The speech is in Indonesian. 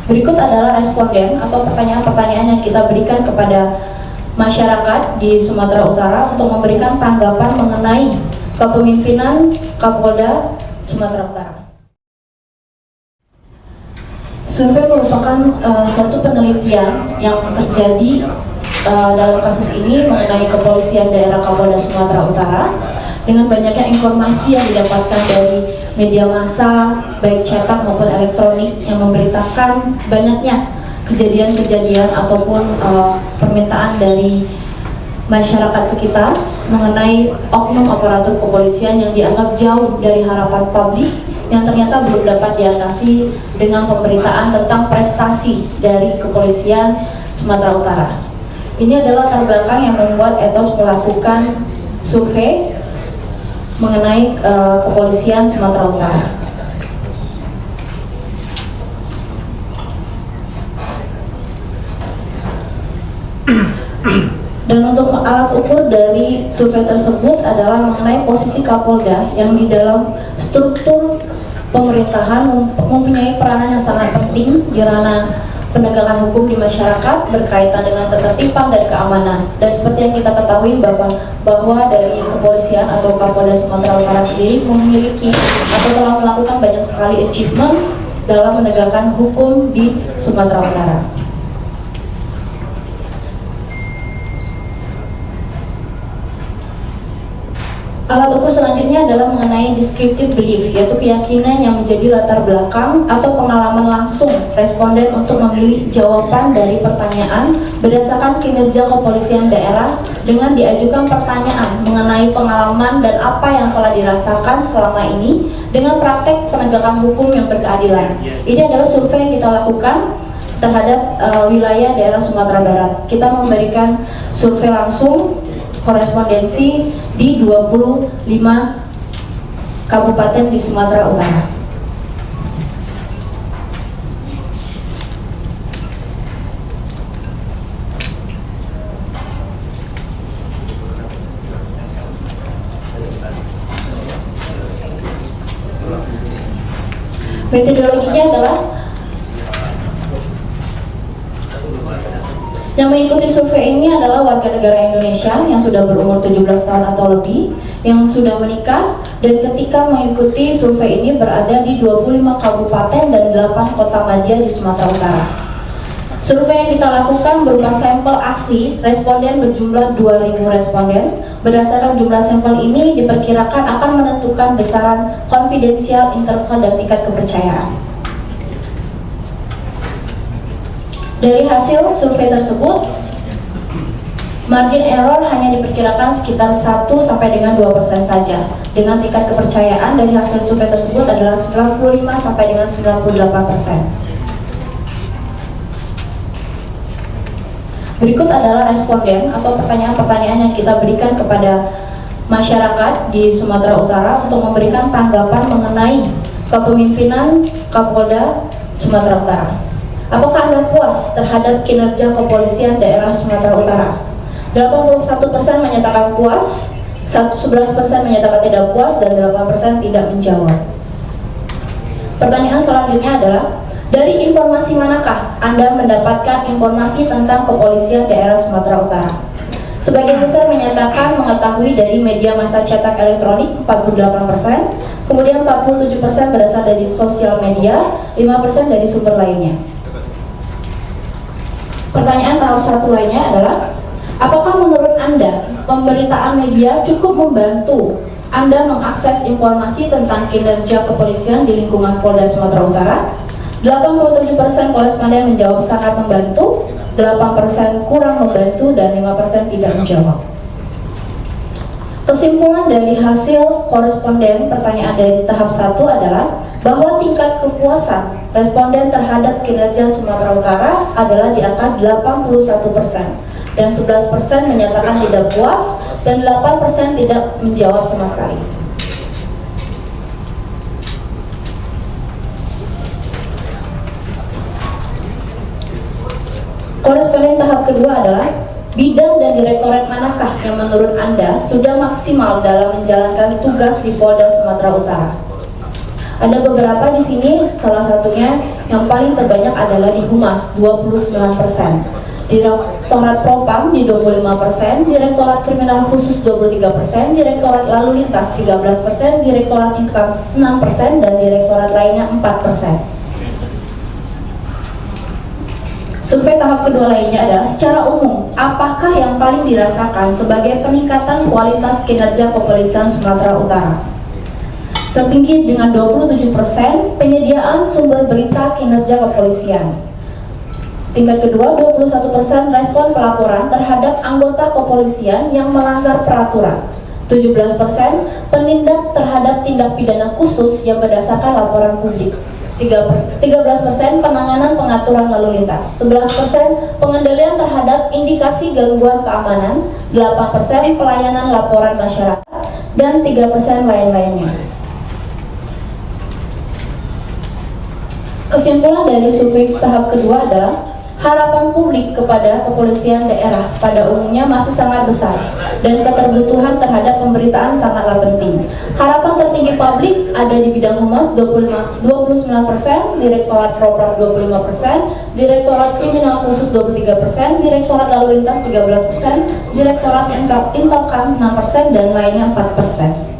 Berikut adalah responden atau pertanyaan-pertanyaan yang kita berikan kepada masyarakat di Sumatera Utara untuk memberikan tanggapan mengenai kepemimpinan Kapolda Sumatera Utara. Survei merupakan suatu penelitian yang terjadi dalam kasus ini mengenai kepolisian daerah Kapolda Sumatera Utara dengan banyaknya informasi yang didapatkan dari media massa baik cetak maupun elektronik yang memberitakan banyaknya kejadian-kejadian ataupun permintaan dari masyarakat sekitar mengenai oknum aparatur kepolisian yang dianggap jauh dari harapan publik yang ternyata belum dapat diatasi dengan pemberitaan tentang prestasi dari kepolisian Sumatera Utara. Ini adalah latar belakang yang membuat Ethos melakukan survei mengenai kepolisian Sumatera Utara. Dan untuk alat ukur dari survei tersebut adalah mengenai posisi Kapolda yang di dalam struktur pemerintahan mempunyai peranan yang sangat penting di ranah penegakan hukum di masyarakat berkaitan dengan ketertiban dan keamanan. Dan seperti yang kita ketahui bahwa dari kepolisian atau Kapolda Sumatera Utara sendiri memiliki atau telah melakukan banyak sekali achievement dalam menegakkan hukum di Sumatera Utara. Alat ukur selanjutnya adalah mengenai descriptive belief, yaitu keyakinan yang menjadi latar belakang atau pengalaman langsung responden untuk memilih jawaban dari pertanyaan berdasarkan kinerja kepolisian daerah dengan diajukan pertanyaan mengenai pengalaman dan apa yang telah dirasakan selama ini dengan praktek penegakan hukum yang berkeadilan. Ini adalah survei yang kita lakukan terhadap wilayah daerah Sumatera Barat. Kita memberikan survei langsung korespondensi di 25 kabupaten di Sumatera Utara. Metodologinya adalah yang mengikuti survei ini adalah warga negara Indonesia yang sudah berumur 17 tahun atau lebih, yang sudah menikah, dan ketika mengikuti survei ini berada di 25 kabupaten dan 8 kota madya di Sumatera Utara. Survei yang kita lakukan berupa sampel asli, responden berjumlah 2.000 responden. Berdasarkan jumlah sampel ini diperkirakan akan menentukan besaran konfidensial, interval, dan tingkat kepercayaan. Dari hasil survei tersebut, margin error hanya diperkirakan sekitar 1 sampai dengan 2% saja. Dengan tingkat kepercayaan dari hasil survei tersebut adalah 95 sampai dengan 98%. Berikut adalah responden atau pertanyaan-pertanyaan yang kita berikan kepada masyarakat di Sumatera Utara untuk memberikan tanggapan mengenai kepemimpinan Kapolda Sumatera Utara. Apakah Anda puas terhadap kinerja kepolisian daerah Sumatera Utara? 81% menyatakan puas, 11% menyatakan tidak puas, dan 8% tidak menjawab. Pertanyaan selanjutnya adalah, dari informasi manakah Anda mendapatkan informasi tentang kepolisian daerah Sumatera Utara? Sebagian besar menyatakan mengetahui dari media massa cetak elektronik 48%, kemudian 47% berasal dari sosial media, 5% dari sumber lainnya. Pertanyaan tahap satu lainnya adalah, apakah menurut Anda pemberitaan media cukup membantu Anda mengakses informasi tentang kinerja kepolisian di lingkungan Polda Sumatera Utara? 87% koresponden menjawab sangat membantu, 8% kurang membantu, dan 5% tidak menjawab. Kesimpulan dari hasil koresponden pertanyaan dari tahap 1 adalah bahwa tingkat kepuasan responden terhadap kinerja Sumatera Utara adalah di angka 81%, dan 11% menyatakan tidak puas, dan 8% tidak menjawab sama sekali. Koresponden tahap kedua adalah, bidang dan direktorat manakah yang menurut Anda sudah maksimal dalam menjalankan tugas di Polda Sumatera Utara? Ada beberapa di sini, salah satunya yang paling terbanyak adalah di Humas 29%, Direktorat Propam di 25%, Direktorat Kriminal Khusus 23%, Direktorat Lalu Lintas 13%, Direktorat Income 6%, dan Direktorat lainnya 4%. Survei tahap kedua lainnya adalah secara umum, apakah yang paling dirasakan sebagai peningkatan kualitas kinerja Kepolisian Sumatera Utara? Tertinggi dengan 27%, penyediaan sumber berita kinerja kepolisian. Tingkat kedua, 21% respon pelaporan terhadap anggota kepolisian yang melanggar peraturan. 17% penindak terhadap tindak pidana khusus yang berdasarkan laporan publik. 13% penanganan pengaturan lalu lintas, 11% pengendalian terhadap indikasi gangguan keamanan, 8% pelayanan laporan masyarakat, dan 3% lain-lainnya. Kesimpulan dari survei tahap kedua adalah harapan publik kepada kepolisian daerah pada umumnya masih sangat besar dan keterbutuhan terhadap pemberitaan sangatlah penting. Harapan tertinggi publik ada di bidang Humas 29%, Direktorat Propam 25%, Direktorat Kriminal Khusus 23%, Direktorat Lalu Lintas 13%, Direktorat Income 6%, dan lainnya 4%.